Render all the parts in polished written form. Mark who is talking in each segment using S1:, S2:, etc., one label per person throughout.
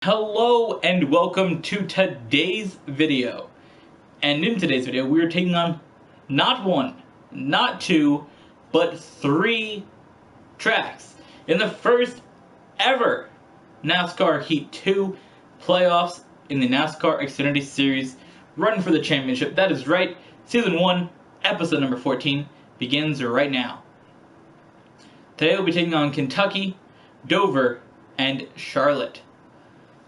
S1: Hello and welcome to today's video. And in today's video, we are taking on not one, not two, but three tracks in the first ever NASCAR Heat 2 playoffs in the NASCAR Xfinity Series run for the championship. That is right, Season 1, Episode number 14 begins right now. Today we'll be taking on Kentucky, Dover, and Charlotte.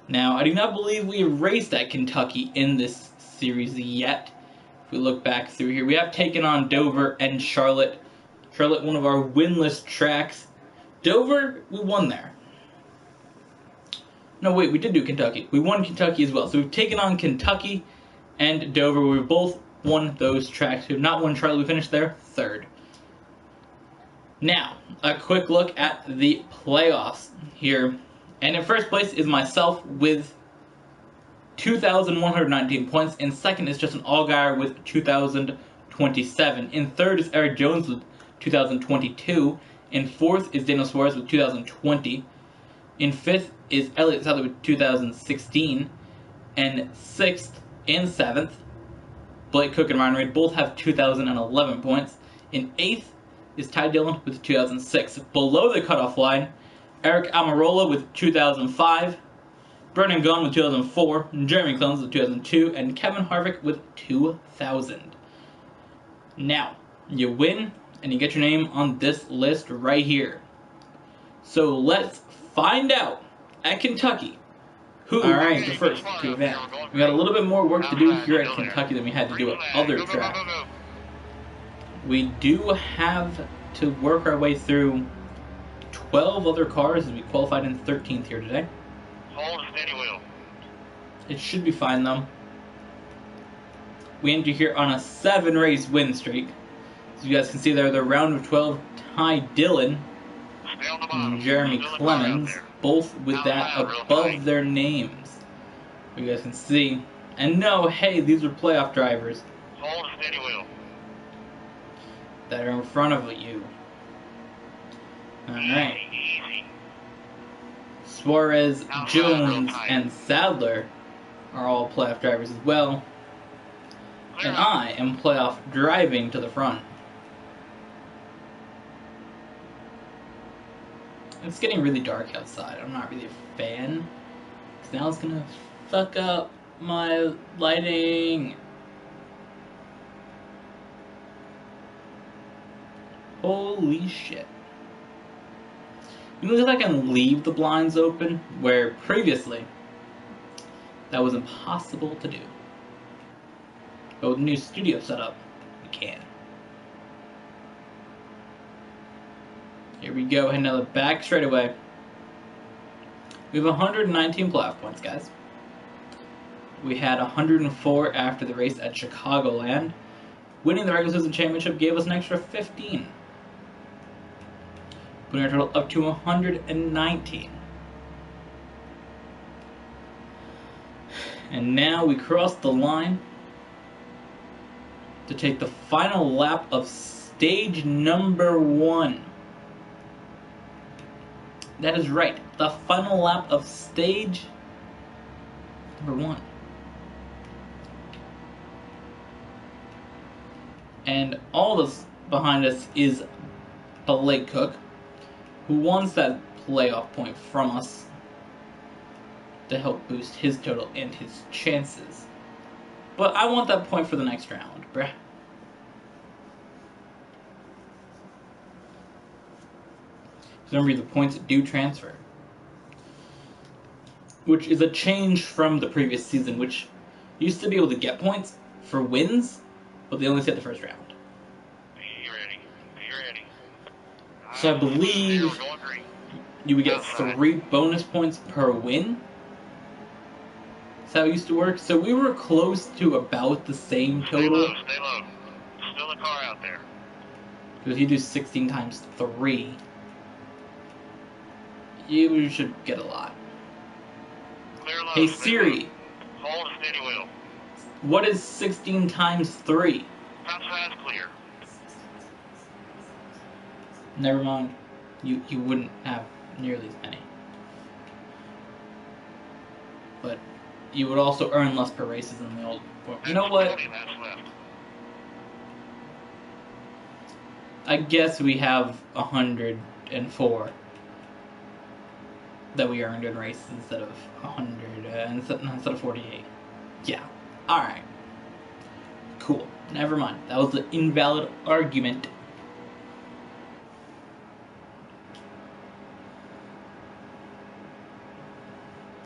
S1: Now, I do not believe we have raced at Kentucky in this series yet. If we look back through here, we have taken on Dover and Charlotte. Charlotte, one of our winless tracks. Dover, we won there. No, wait, we did do Kentucky. We won Kentucky as well. So we've taken on Kentucky and Dover. We both won those tracks. We have not won Charlotte. We finished there third. Now, a quick look at the playoffs here. And in first place is myself with 2,119 points. In second is Justin Allgaier with 2,027. In third is Eric Jones with 2,022. In fourth is Daniel Suarez with 2,020. In fifth is Elliott Sadler with 2,016. And sixth and seventh, Blake Cook and Ryan Reed both have 2,011 points. In eighth is Ty Dillon with 2,006. Below the cutoff line, Eric Almirola with 2005, Brennan Gaughan with 2004, Jeremy Clemens with 2002, and Kevin Harvick with 2000. Now, you win, and you get your name on this list right here. So let's find out at Kentucky who is the first to advance. We got a little bit more work to do here at Kentucky than we had to do at other tracks. We do have to work our way through 12 other cars as we qualified in 13th here today.
S2: Hold steady wheel.
S1: It should be fine though. We enter here on a 7-race win streak. As you guys can see there, the round of 12, Ty Dillon and Jeremy Clemens, both with that above their names. You guys can see. And no, hey, these are playoff drivers.
S2: Hold steady wheel.
S1: That are in front of you. Alright. Suarez, Jones, and Sadler are all playoff drivers as well. And I am playoff driving to the front. It's getting really dark outside. I'm not really a fan. Because now it's going to fuck up my lighting. Holy shit. You know that I can leave the blinds open, where previously that was impossible to do. But with the new studio setup, we can. Here we go, heading out the back straightaway. We have 119 playoff points, guys. We had 104 after the race at Chicagoland. Winning the regular season championship gave us an extra 15. Putting our total up to 119. And now we cross the line to take the final lap of stage number 1. That is right, the final lap of stage number 1. And all this behind us is Blake Cook, who wants that playoff point from us to help boost his total and his chances. But I want that point for the next round, bruh. Remember, the points do transfer, which is a change from the previous season, which used to be able to get points for wins, but they only said the first round. So I believe you would get 3 bonus points per win. That's how it used to work. So we were close to about the same total.
S2: Stay low. Still a car out there.
S1: Because you do 16 times 3, you should get a lot.
S2: Clear low.
S1: Hey Siri,
S2: Hold steady wheel.
S1: what is 16 times 3?
S2: Top side's clear.
S1: Never mind. You wouldn't have nearly as many. but you would also earn less per races than the old. You know
S2: And
S1: what?
S2: 20 laps left.
S1: I guess we have 104 that we earned in races instead of 100, instead of 48. Yeah. All right. Cool. Never mind. That was an invalid argument.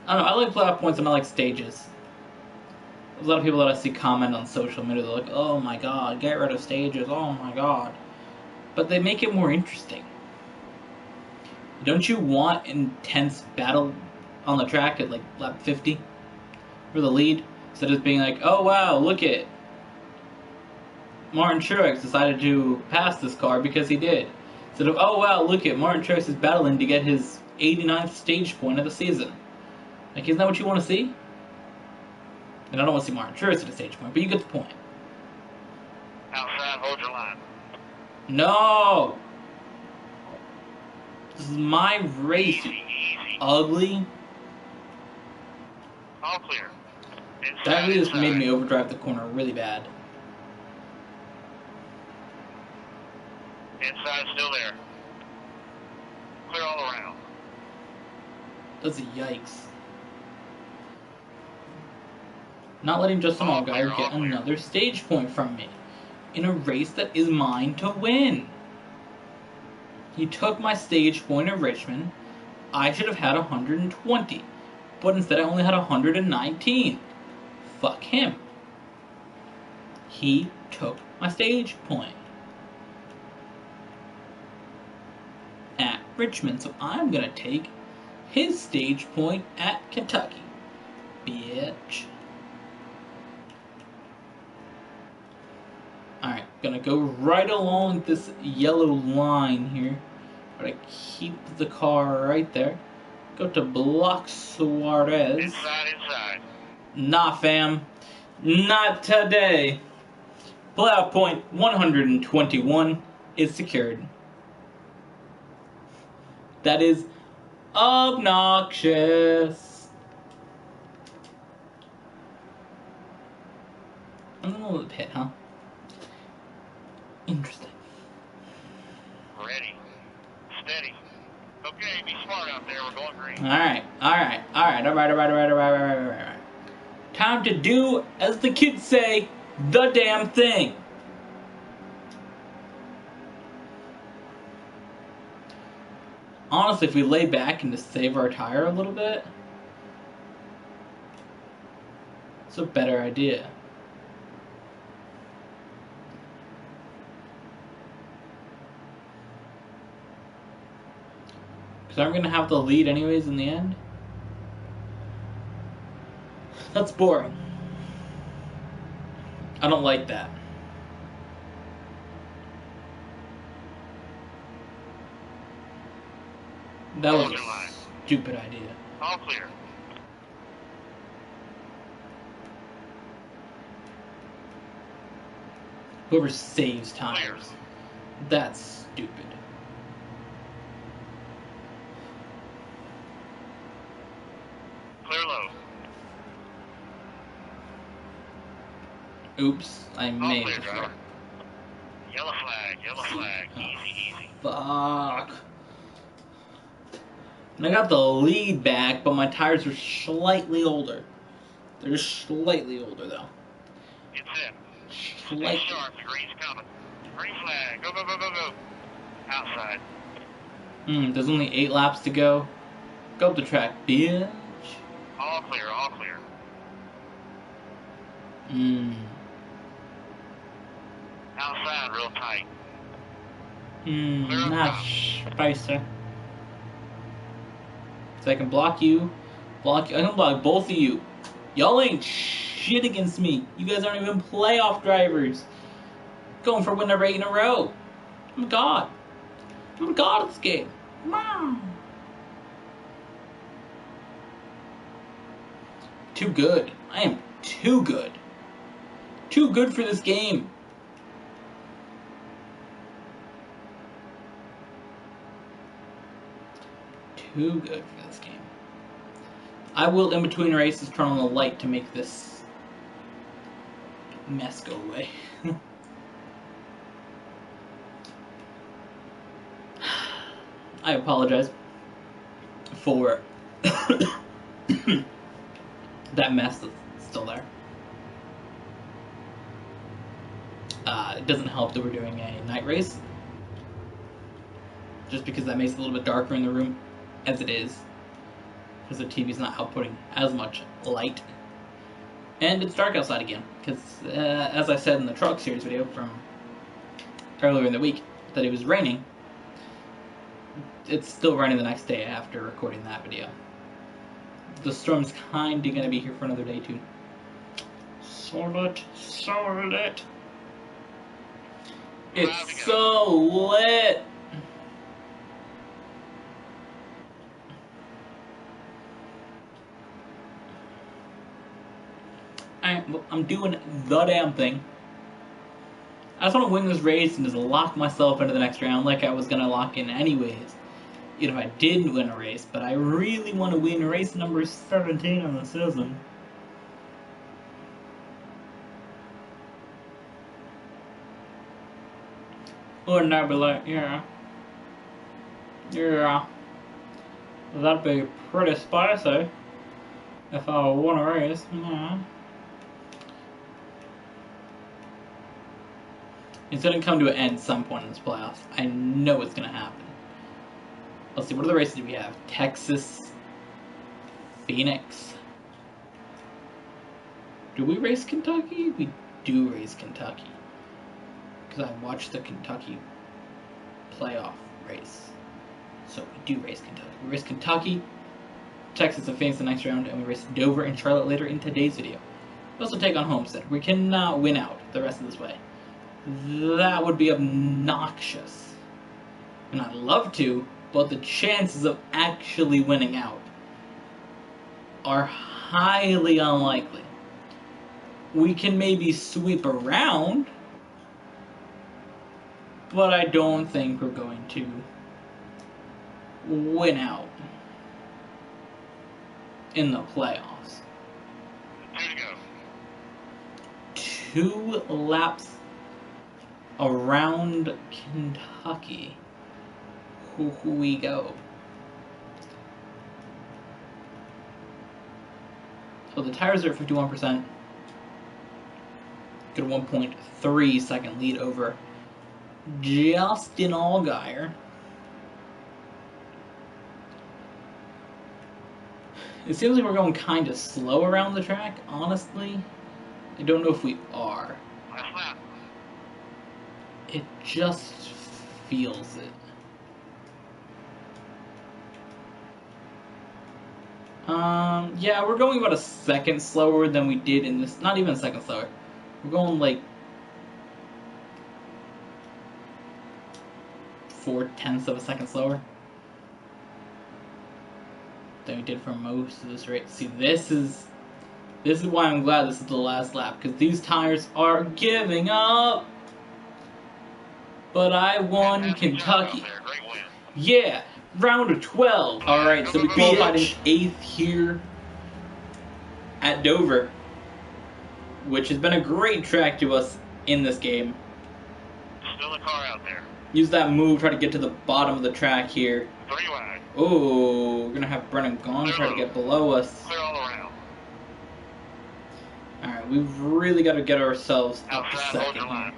S1: I don't know. I like playoff points and I like stages. There's a lot of people that I see comment on social media. They're like, "Oh my god, get rid of stages. Oh my god." But they make it more interesting. Don't you want intense battle on the track at like lap 50 for the lead? Instead of being like, "Oh wow, look at Martin Truex decided to pass this car because he did." Instead of, "Oh wow, look at Martin Truex is battling to get his 89th stage point of the season." Like, isn't that what you want to see? And I don't want to see Martin Truex at a stage point, but you get the point.
S2: Outside, hold your line.
S1: No! This is my race, you
S2: Easy, easy.
S1: ugly.
S2: All clear. Inside,
S1: That really just made
S2: inside.
S1: me overdrive the corner really bad.
S2: Inside, still there. Clear all around.
S1: That's a yikes. Not letting Justin
S2: All
S1: Allgaier
S2: clear,
S1: get
S2: all clear.
S1: another stage point from me in a race that is mine to win. He took my stage point at Richmond. I should have had 120, but instead I only had 119. Fuck him. He took my stage point at Richmond, so I'm gonna take his stage point at Kentucky. Bitch. Alright, gonna go right along this yellow line here. Gotta keep the car right there. Go to block Suarez.
S2: Inside.
S1: Nah, fam. Not today. Playoff point 121 is secured. That is obnoxious. I'm gonna go to the pit, huh? Interesting.
S2: Ready. Steady. Okay, be smart out there. We're going green.
S1: Alright. Time to do, as the kids say, the damn thing. Honestly, if we lay back and just save our tire a little bit, it's a better idea. Because I'm going to have the lead anyways in the end. That's boring. I don't like that. That was a stupid idea.
S2: All clear.
S1: Whoever saves tires. That's stupid.
S2: Clear low.
S1: Oops, I
S2: All
S1: made
S2: clear,
S1: it.
S2: driver. Yellow flag. Easy.
S1: Fuck. And I got the lead back, but my tires are slightly older. They're just slightly older, though.
S2: Get set. Stay
S1: Slightly.
S2: sharp. The green's coming. Green flag. Go. Outside.
S1: There's only 8 laps to go. Go up the track, bitch.
S2: All clear. Outside, real tight.
S1: Not Spicer. So I can block you. I can block both of you. Y'all ain't shit against me. You guys aren't even playoff drivers. Going for win number 8 in a row. I'm a god. I'm a god of this game. Wow. Too good. I am too good. Too good for this game. Too good for this game. I will, in between races, turn on the light to make this mess go away. I apologize for that mess that's still there. It doesn't help that we're doing a night race, just because that makes it a little bit darker in the room as it is, because the TV's not outputting as much light. And it's dark outside again, because as I said in the Truck Series video from earlier in the week, that it was raining. It's still raining the next day after recording that video. The storm's kinda gonna be here for another day too. Sort it. It's so lit! I'm doing the damn thing. I just want to win this race and just lock myself into the next round like I was going to lock in anyways, even if I didn't win a race. But I really want to win race number 17 on the season. Wouldn't that be like, yeah. That'd be pretty spicy if I won a race, yeah. It's going to come to an end at some point in this playoff. I know it's going to happen. Let's see, what other races do we have? Texas, Phoenix. Do we race Kentucky? We do race Kentucky. Because I watched the Kentucky playoff race. So we do race Kentucky. We race Kentucky, Texas, and Phoenix the next round, and we race Dover and Charlotte later in today's video. We also take on Homestead. We cannot win out the rest of this way. That would be obnoxious. And I'd love to, but the chances of actually winning out are highly unlikely. We can maybe sweep around, but I don't think we're going to win out in the playoffs. 2 laps around Kentucky. Who we go? So the tires are at 51%. Get a 1.3 second lead over Justin Allgaier. It seems like we're going kind of slow around the track, honestly. I don't know if we are. It just feels it. Yeah, we're going about a second slower than we did in this. Not even a second slower. We're going like 0.4 of a second slower than we did for most of this race. See, this is why I'm glad this is the last lap, because these tires are giving up. But I won Kentucky. Yeah, round of 12. Alright, so we qualified in 8th here at Dover, which has been a great track to us in this game.
S2: Still a car out there.
S1: Use that move, try to get to the bottom of the track here.
S2: 3 wide.
S1: Oh, we're going to have Brennan Gaughan try to get below us.
S2: Clear all around.
S1: Alright, we've really got to get ourselves up to second here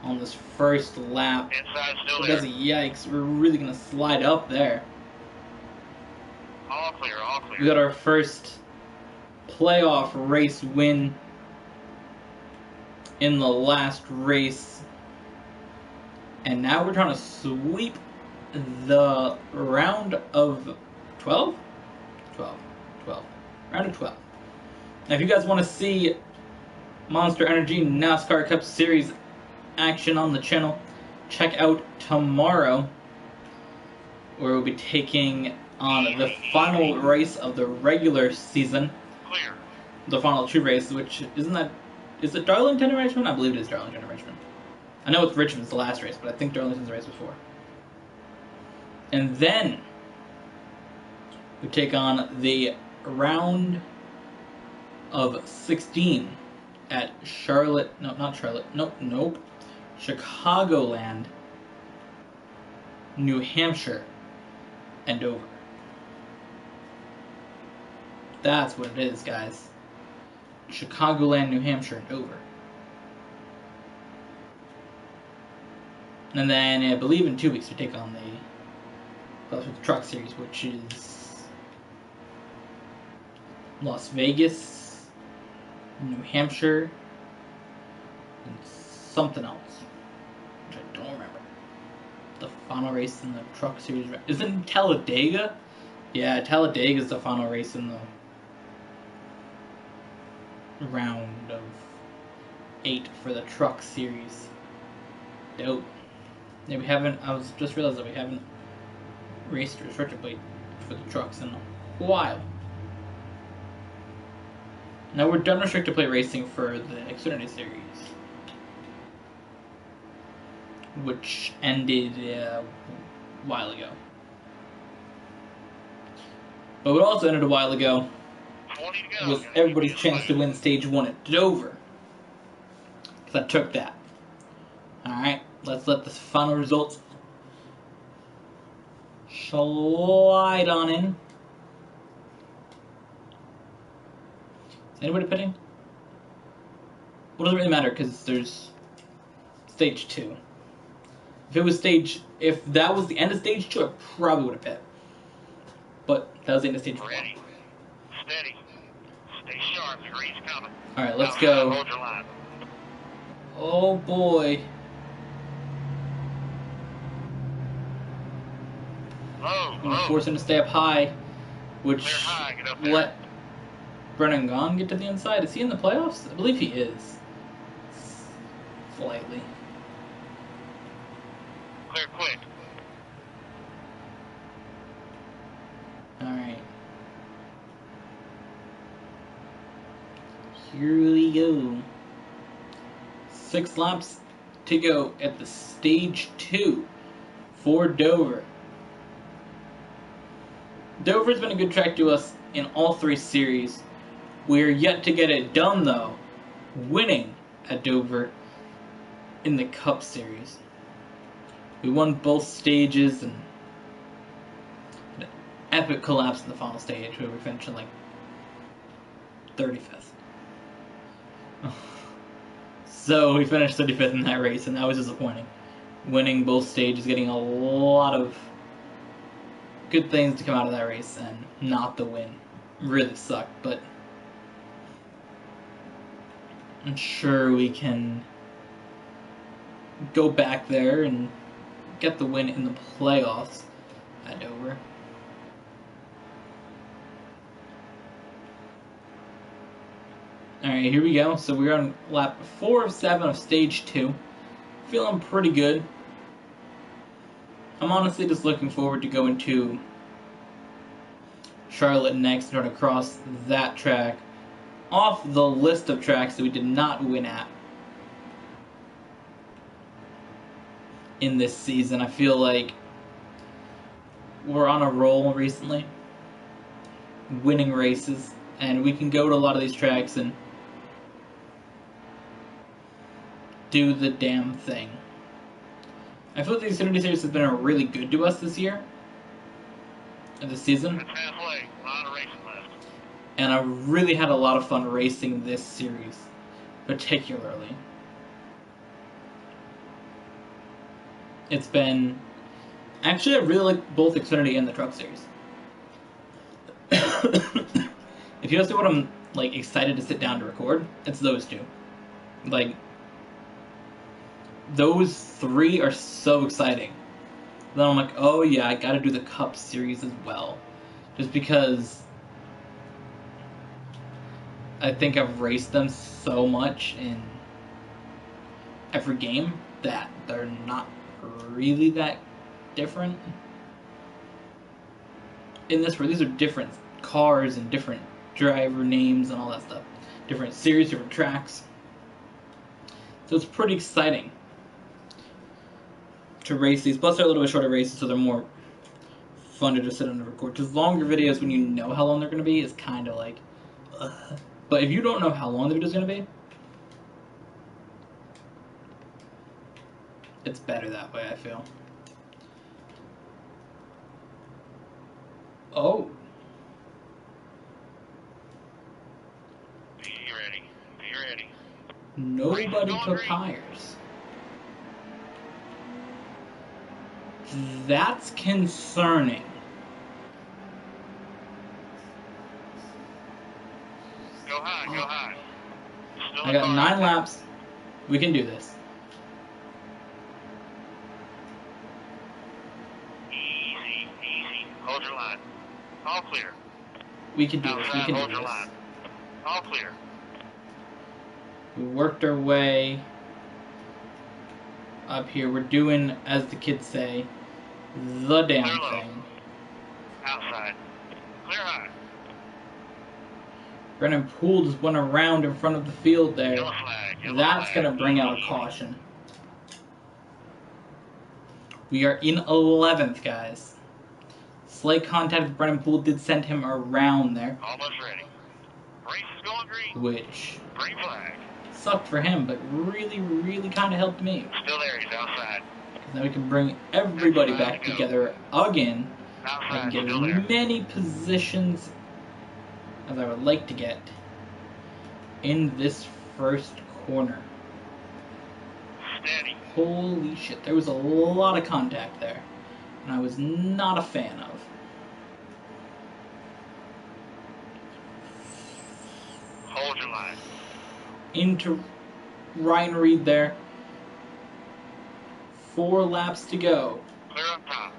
S1: on this first lap.
S2: Inside still
S1: Because
S2: there.
S1: yikes, we're really going to slide up there.
S2: All clear, all clear.
S1: We got our first playoff race win in the last race. And now we're trying to sweep the round of 12? 12. Round of 12. Now if you guys want to see Monster Energy NASCAR Cup Series action on the channel, check out tomorrow, where we'll be taking on the final race of the regular season.
S2: Clear.
S1: The final 2 races, which is it Darlington and Richmond? I believe it is Darlington and Richmond. I know it's Richmond's the last race, but I think Darlington's the race before. And then We take on the round of 16 at Charlotte. No, not Charlotte. Nope. Chicagoland, New Hampshire, and Dover. That's what it is, guys. Chicagoland, New Hampshire, and Dover. And then I believe in 2 weeks we take on the Truck Series, which is Las Vegas, New Hampshire, and something else, which I don't remember. The final race in the Truck Series. Isn't Talladega? Yeah, Talladega is the final race in the round of 8 for the Truck Series. Dope. Yeah, we haven't. I was just realized that we haven't raced restrictor plate for the trucks in a while. Now we're done restrictor plate racing for the Xfinity series, which ended a while ago. But what also ended a while ago was everybody's chance to win Stage 1 at Dover. Because I took that. Alright, let's let the final results slide on in. Is anybody pitting? Well, it doesn't really matter because there's Stage 2. If that was the end of Stage 2, I probably would have pit. But that was the end of Stage 1.
S2: Ready. Steady. Stay sharp. The green's coming.
S1: Alright, let's go.
S2: Hold your line.
S1: Oh boy. I'm going to force him to stay up high, which
S2: High, get up there.
S1: let Brennan Gaughan get to the inside. Is he in the playoffs? I believe he is. Slightly.
S2: Clear quick.
S1: Alright. Here we go. 6 laps to go at the Stage 2 for Dover. Dover's been a good track to us in all 3 series. We're yet to get it done, though, winning at Dover in the Cup Series. We won both stages and an epic collapse in the final stage where we finished in like 35th. So we finished 35th in that race, and that was disappointing. Winning both stages, getting a lot of good things to come out of that race, and not the win. Really sucked, but I'm sure we can go back there and get the win in the playoffs at Dover. Alright, here we go. So we're on lap 4 of 7 of Stage 2. Feeling pretty good. I'm honestly just looking forward to going to Charlotte next in order to cross that track off the list of tracks that we did not win at in this season. I feel like we're on a roll recently, winning races, and we can go to a lot of these tracks and do the damn thing. I feel like the Xfinity Series has been really good to us this year, this season.
S2: It's halfway. A lot of racing left.
S1: And I really had a lot of fun racing this series, particularly. It's been... Actually, I really like both Xfinity and the Truck Series. If you ask me what I'm like excited to sit down to record, it's those two. Like, those 3 are so exciting. Then I'm like, oh yeah, I gotta do the Cup Series as well. Just because I think I've raced them so much in every game that they're not really that different. In this, where these are different cars and different driver names and all that stuff. Different series, different tracks. So it's pretty exciting to race these. Plus they're a little bit shorter races, so they're more fun to just sit down and record. Because longer videos, when you know how long they're going to be, is kind of like, ugh. But if you don't know how long the video's going to be, it's better that way, I feel. Oh.
S2: Be ready. Be ready.
S1: Nobody took tires. That's concerning.
S2: Go high, go high. Still
S1: I got 9 laps. We can do this.
S2: Easy, easy. Hold your line. All clear.
S1: We can do this. We
S2: Outside,
S1: can
S2: hold
S1: do
S2: your
S1: this.
S2: line. All clear.
S1: We worked our way up here. We're doing, as the kids say, the damn
S2: Clear low.
S1: thing.
S2: Outside. Clear high.
S1: Brennan Poole just went around in front of the field there.
S2: Yellow flag. Yellow
S1: That's
S2: flag.
S1: going to bring out a caution. We are in 11th, guys. Slight contact with Brennan Poole did send him around there.
S2: Almost ready. Race is going green.
S1: Which
S2: Green flag.
S1: sucked for him, but really, really kind of helped me.
S2: Still there. He's outside.
S1: Now we can bring everybody back together again. I can
S2: Outside.
S1: get
S2: Still there.
S1: as many positions as I would like to get in this first corner.
S2: Steady.
S1: Holy shit, there was a lot of contact there, and I was not a fan of.
S2: Hold your line.
S1: Into Ryan Reed there. 4 laps to go.
S2: Clear up top.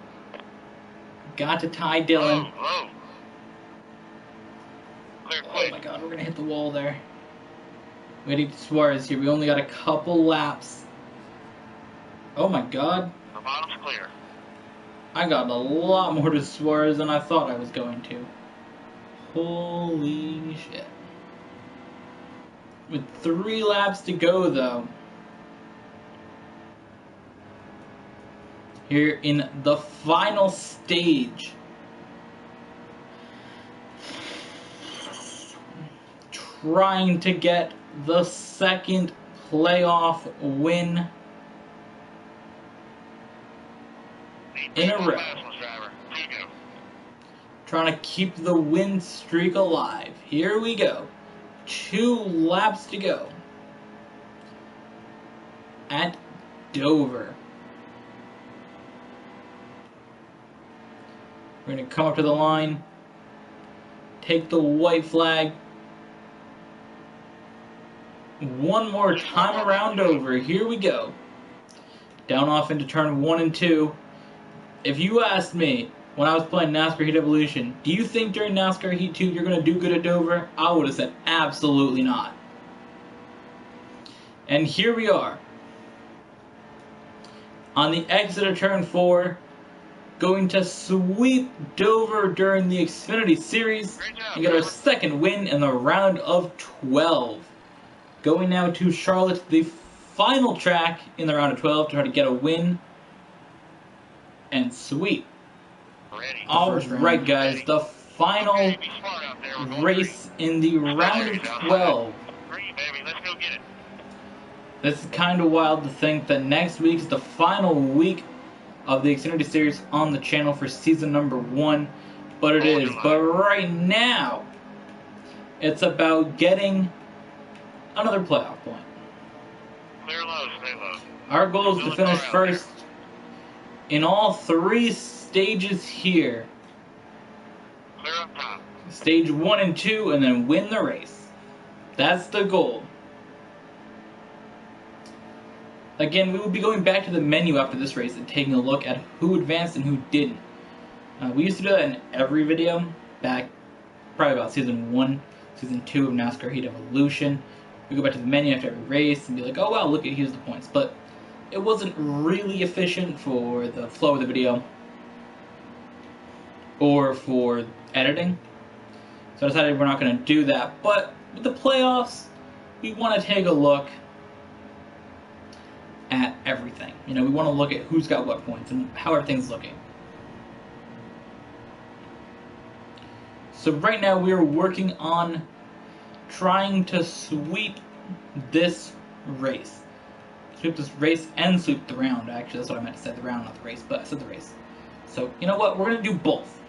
S1: Got to tie Dylan.
S2: Low. Clear
S1: Oh
S2: quick.
S1: my god, we're gonna hit the wall there. Waiting to Suarez here. We only got a couple laps. Oh my god.
S2: The bottom's clear.
S1: I got a lot more to Suarez than I thought I was going to. Holy shit. With 3 laps to go, though. Here in the final stage. Trying to get the second playoff win in a row. Trying to keep the win streak alive. Here we go. 2 laps to go at Dover. We're going to come up to the line, take the white flag. One more time around Dover. Here we go. Down off into turn 1 and 2. If you asked me when I was playing NASCAR Heat Evolution, do you think during NASCAR Heat 2 you're going to do good at Dover? I would have said absolutely not. And here we are. On the exit of turn 4, going to sweep Dover during the Xfinity Series and get our second win in the round of 12. Going now to Charlotte, the final track in the round of 12 to try to get a win and sweep. Alright guys, the final race in the round of 12. This is kind of wild to think that next week is the final week of the Xfinity Series on the channel for season number 1. But it is. But right now, it's about getting another playoff point.
S2: Clear low, stay low.
S1: Our goal is to finish first in all 3 stages here.
S2: Clear up top.
S1: Stage 1 and 2, and then win the race. That's the goal. Again, we will be going back to the menu after this race and taking a look at who advanced and who didn't. We used to do that in every video back probably about season 1, season 2 of NASCAR Heat Evolution. We go back to the menu after every race and be like, oh wow, look at here's the points. But it wasn't really efficient for the flow of the video or for editing. So I decided we're not going to do that. But with the playoffs, we want to take a look at everything. You know, we want to look at who's got what points and how everything's looking. So right now we are working on trying to sweep this race. Sweep this race and sweep the round. Actually, that's what I meant to say, the round, not the race, but I said the race. So, you know what? We're going to do both.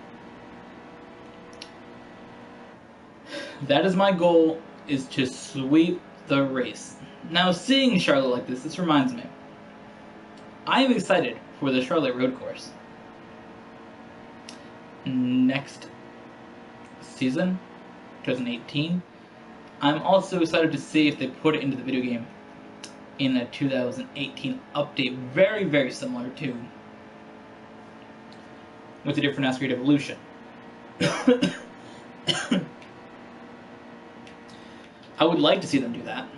S1: That is my goal, is to sweep the race. Now, seeing Charlotte like this reminds me. I am excited for the Charlotte Road Course. Next season, 2018. I'm also excited to see if they put it into the video game in a 2018 update, very, very similar to with a different Nascar evolution. I would like to see them do that.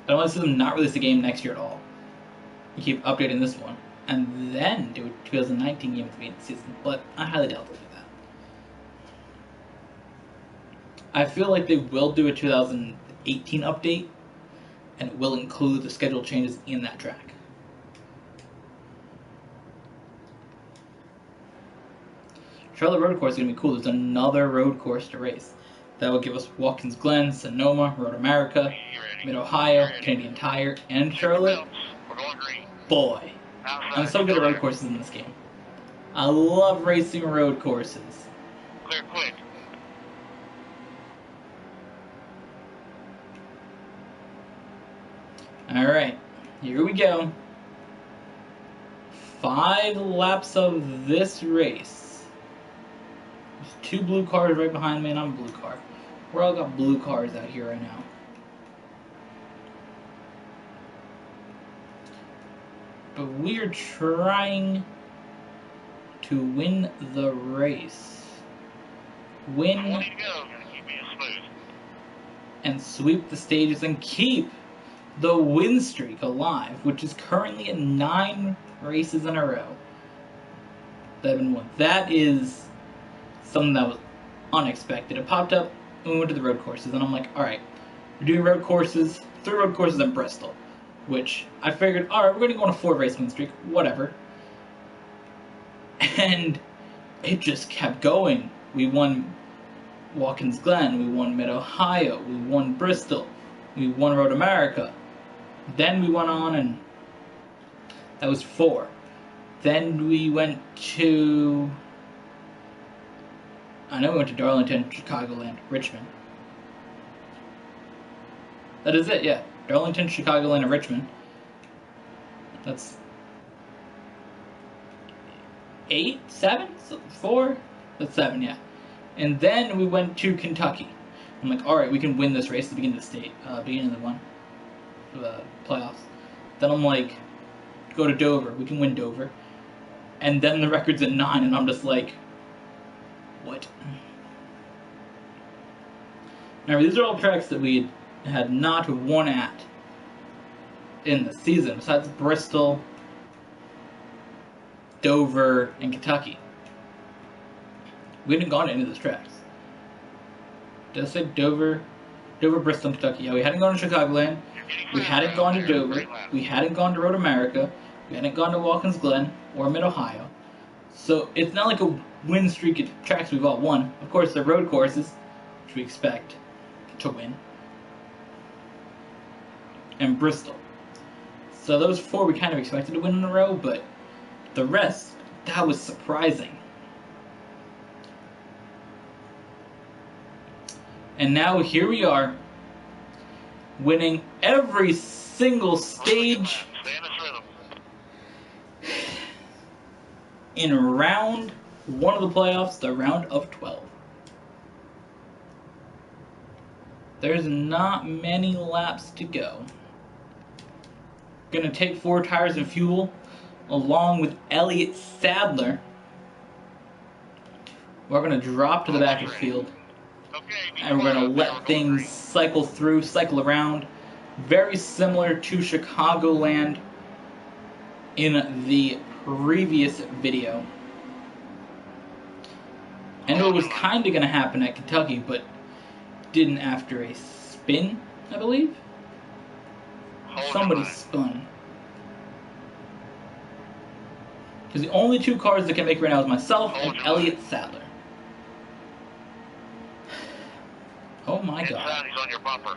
S1: I don't want to see them not release the game next year at all. We keep updating this one, and then do a 2019 game at the end of the season, but I highly doubt they'll do that. I feel like they will do a 2018 update, and it will include the schedule changes in that track. Charlotte Road Course is going to be cool. There's another road course to race. That will give us Watkins Glen, Sonoma, Road America, Mid-Ohio, Canadian Tire, and Charlotte.
S2: We're going green.
S1: Boy, I'm so good at road courses in this game. I love racing road courses.
S2: Clear quick.
S1: Alright, here we go. 5 laps of this race. There's 2 blue cars right behind me, and I'm a blue car. We're all got blue cars out here right now. But we are trying to win the race. Win
S2: Go. Keep being smooth.
S1: and sweep the stages and keep the win streak alive, which is currently at 9 races in a row that have been won. That is something that was unexpected. It popped up when we went to the road courses, and I'm like, alright, we're doing road courses, 3 road courses in Bristol, which I figured, alright, we're going to go on a 4 race win streak, whatever. And it just kept going. We won Watkins Glen, we won Mid-Ohio, we won Bristol, we won Road America. Then we went on, and that was 4. Then we went to, I know we went to Darlington, Chicagoland, Richmond. That is it, yeah. Darlington, Chicagoland, and Richmond. That's 8, 7, 4? That's 7, yeah. And then we went to Kentucky. I'm like, alright, we can win this race at the beginning of the beginning of the playoffs. Then I'm like, go to Dover, we can win Dover. And then the record's at 9, and I'm just like, what? Remember, these are all tracks that we had not won at in the season, besides Bristol, Dover, and Kentucky. We hadn't gone to any of those tracks. Did I say Dover? Dover, Bristol, and Kentucky. Yeah, we hadn't gone to Chicagoland. We hadn't gone to Dover. We hadn't gone to Road America. We hadn't gone to Watkins Glen or Mid-Ohio. So it's not like a win streak at tracks we've all won. Of course, they're road courses, which we expect to win. And Bristol. So those 4 we kind of expected to win in a row, but the rest, that was surprising. And now here we are, winning every single stage in round 1 of the playoffs, the round of 12. There's not many laps to go. Gonna take 4 tires and fuel, along with Elliott Sadler. We're gonna drop to the back of the field. And we're going to let things cycle through, cycle around. Very similar to Chicagoland in the previous video. I know it was kind of going to happen at Kentucky, but didn't after a spin, I believe. Somebody spun. Because the only 2 cars that can make it right now is myself and Elliott Sadler. Oh my god.
S2: Inside, he's on your bumper.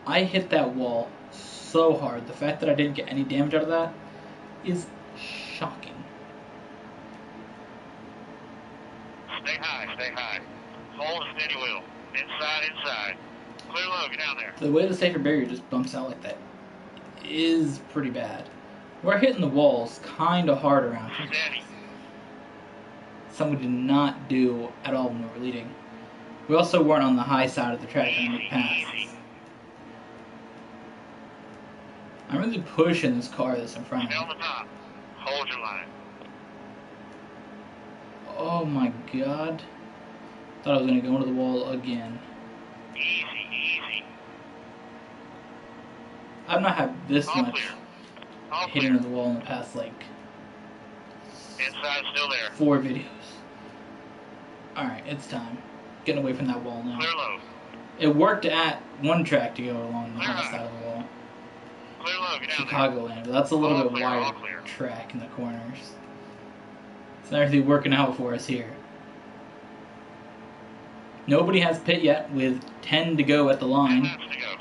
S1: I hit that wall so hard. The fact that I didn't get any damage out of that is shocking.
S2: Stay high, stay high. Hold the steady wheel. Inside. Clear low, get down there.
S1: The way the safer barrier just bumps out like that is pretty bad. We're hitting the walls kind of hard around here.
S2: Steady.
S1: Something we did not do at all when we were leading. We also weren't on the high side of the track when we passed.
S2: Easy.
S1: I'm really pushing this car that's in front of
S2: Stay
S1: me.
S2: on the top. Hold your line.
S1: Oh my god. Thought I was going to go into the wall again.
S2: Easy.
S1: I've not had this
S2: All
S1: much
S2: clear. All
S1: hitting
S2: clear.
S1: into the wall in the past, like,
S2: Inside, still there.
S1: 4 videos. Alright, it's time. Getting away from that wall now.
S2: Clear low.
S1: It worked at one track to go along the
S2: Clear
S1: high
S2: high.
S1: side of the wall.
S2: Clear low, get down
S1: Chicagoland, but that's a little
S2: All
S1: bit
S2: clear, all
S1: wider
S2: clear.
S1: track in the corners. It's not really working out for us here. Nobody has pit yet, with 10 to go at the
S2: there. 10
S1: line.
S2: laps to go.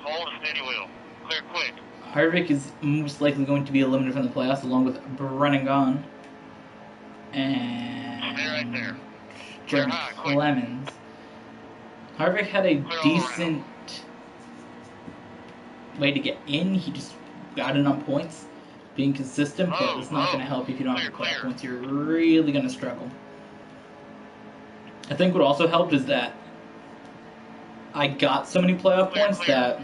S2: Hold the steady wheel. Clear quick.
S1: Harvick is most likely going to be eliminated from the playoffs, along with Brennan Gaughan and
S2: Stay right there.
S1: Jeremy
S2: high, quick.
S1: Clemens. Harvick had a
S2: Clear all
S1: decent way to get in. He just got in on points, being consistent, but it's not going to help if you don't have the playoff points. You're really going to struggle. I think what also helped is that I got so many playoff points that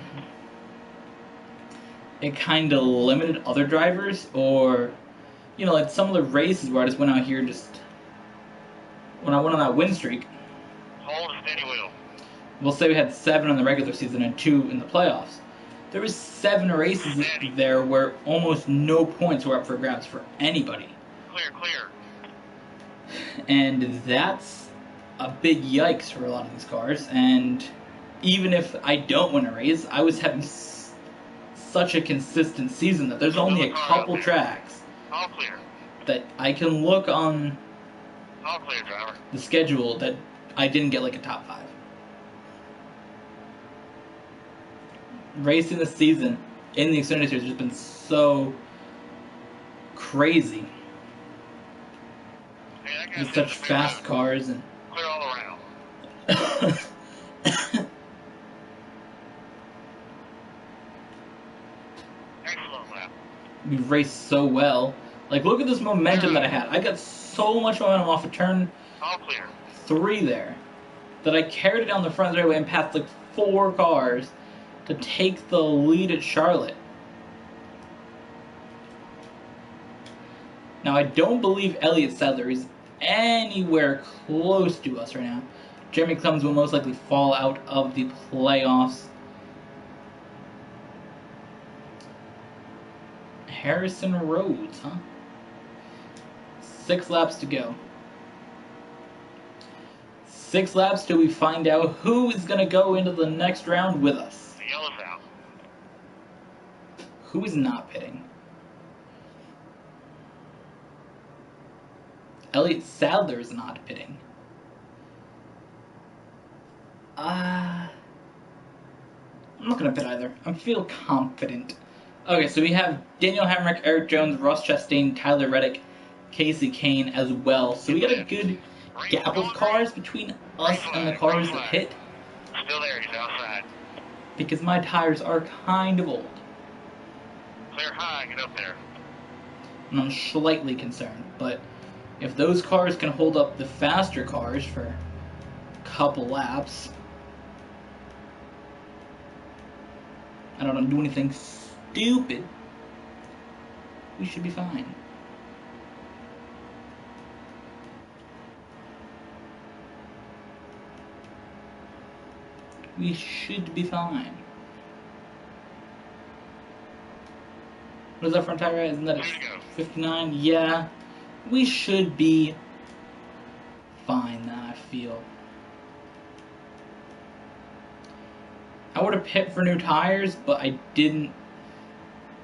S1: it kind of limited other drivers, or, you know, like some of the races where I just went out here when I went on that win streak.
S2: Hold the steady wheel.
S1: We'll say we had 7 in the regular season and 2 in the playoffs. There was 7 races there where almost no points were up for grabs for anybody.
S2: Clear.
S1: And that's a big yikes for a lot of these cars. And even if I don't win a race, I was having such a consistent season that there's only a couple tracks
S2: All clear.
S1: that I can look on
S2: All clear, driver.
S1: the schedule that I didn't get like a top 5. Racing this season in the Xfinity Series has just been so crazy.
S2: Hey, that guy's
S1: With
S2: hitting
S1: such
S2: the clear
S1: fast
S2: road.
S1: cars and
S2: Clear all around. Excellent lap.
S1: we raced so well. Like, look at this momentum that I had. I got so much momentum off of turn
S2: All clear.
S1: 3 there that I carried it down the front straightaway and passed like 4 cars to take the lead at Charlotte. Now, I don't believe Elliott Sadler is anywhere close to us right now. Jeremy Clemens will most likely fall out of the playoffs. Harrison Rhodes, huh? 6 laps to go. 6 laps till we find out who is going to go into the next round with us.
S2: The yellow's out.
S1: Who is not pitting? Elliott Sadler is not pitting. I'm not going to pit either. I feel confident. Okay, so we have Daniel Hemrick, Eric Jones, Ross Chastain, Tyler Reddick, Casey Kane as well. So we got a good gap of cars between us and the cars that hit,
S2: Still there, he's outside.
S1: because my tires are kind of old.
S2: Clear high, get up there.
S1: And I'm slightly concerned, but if those cars can hold up the faster cars for a couple laps, and I don't do anything stupid, we should be fine. We should be fine. What is that front tire at? Isn't that a 59? Yeah. We should be fine, I feel. I would have pit for new tires, but I didn't.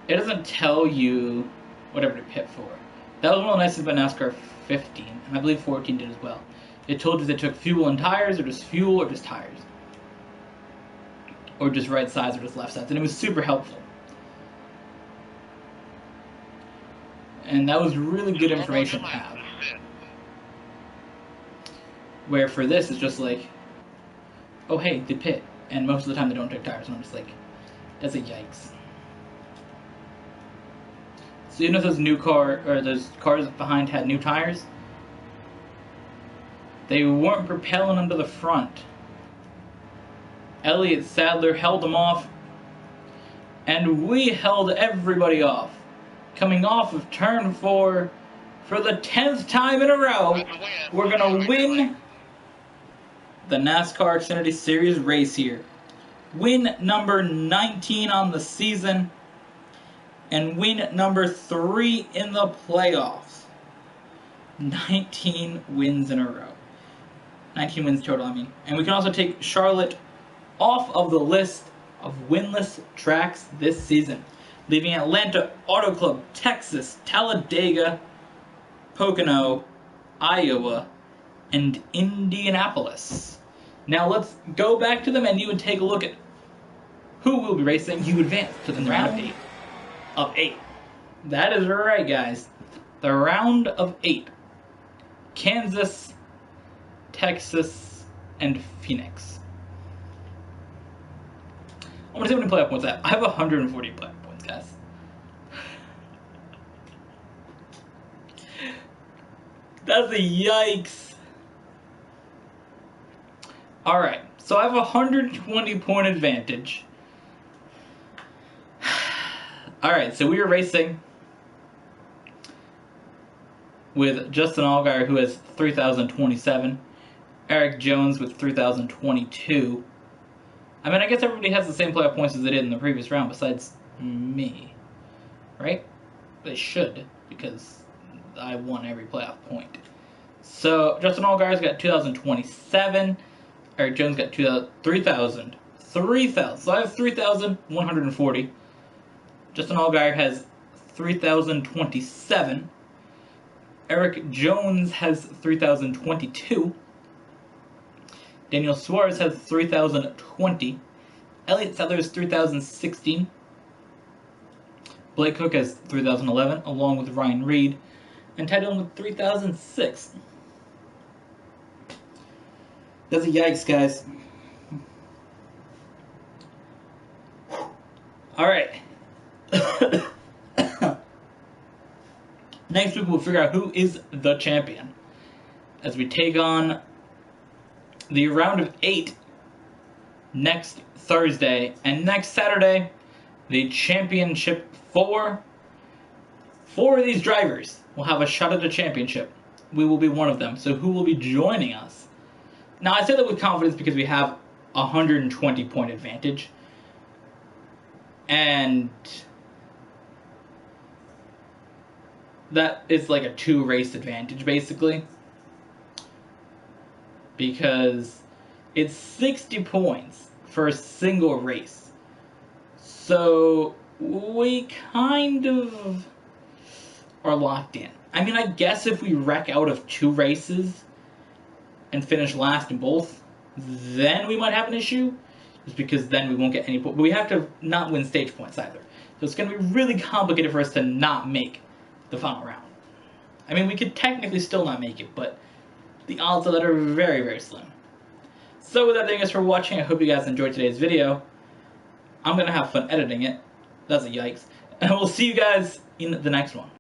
S1: It doesn't tell you whatever to pit for. That was one of the nice things about NASCAR 15, and I believe 14 did as well. It told you they took fuel and tires, or just fuel, or just tires. Or just right sides, or just left sides. And it was super helpful. And that was really good information to have. Where for this, it's just like, oh hey, they pit. And most of the time they don't take tires. And I'm just like, that's a yikes. So even if those those cars behind had new tires, they weren't propelling them to the front. Elliott Sadler held them off, and we held everybody off. Coming off of turn 4 for the 10th time in a row, we're gonna win the NASCAR Xfinity Series race here. Win number 19 on the season, and win number 3 in the playoffs. 19 wins in a row. 19 wins total, I mean. And we can also take Charlotte off of the list of winless tracks this season, leaving Atlanta, Auto Club, Texas, Talladega, Pocono, Iowa, and Indianapolis. Now let's go back to the menu and take a look at who will be racing. You advance to the round of 8. That is right, guys. The round of 8. Kansas, Texas, and Phoenix. I want to see how many playoff points I have. I have 140 playoff points, guys. That's a yikes. Alright, so I have a 120 point advantage. Alright, so we were racing with Justin Allgaier, who has 3,027. Eric Jones with 3,022. I mean, I guess everybody has the same playoff points as they did in the previous round, besides me. Right? They should, because I won every playoff point. So, Justin Allgaier's got 2,027. Eric Jones got 3,000. 3,000. So I have 3,140. Justin Allgaier has 3,027. Eric Jones has 3,022. Daniel Suarez has 3,020. Elliott Sadler has 3,016. Blake Cook has 3,011, along with Ryan Reed. And Ty Dillon with 3,006. That's a yikes, guys. Alright. Next week we'll figure out who is the champion, as we take on the round of 8 next Thursday, and next Saturday the championship 4 of these drivers will have a shot at the championship. We will be one of them. So who will be joining us? Now I say that with confidence because we have a 120 point advantage, and that is like a 2 race advantage basically, because it's 60 points for a single race. So we kind of are locked in. I mean, I guess if we wreck out of 2 races and finish last in both, then we might have an issue, just because then we won't get any points. But we have to not win stage points either. So it's going to be really complicated for us to not make the final round. I mean, we could technically still not make it, but the odds of that are very, very slim. So with that, thank you guys for watching. I hope you guys enjoyed today's video. I'm going to have fun editing it. That's a yikes. And we'll see you guys in the next one.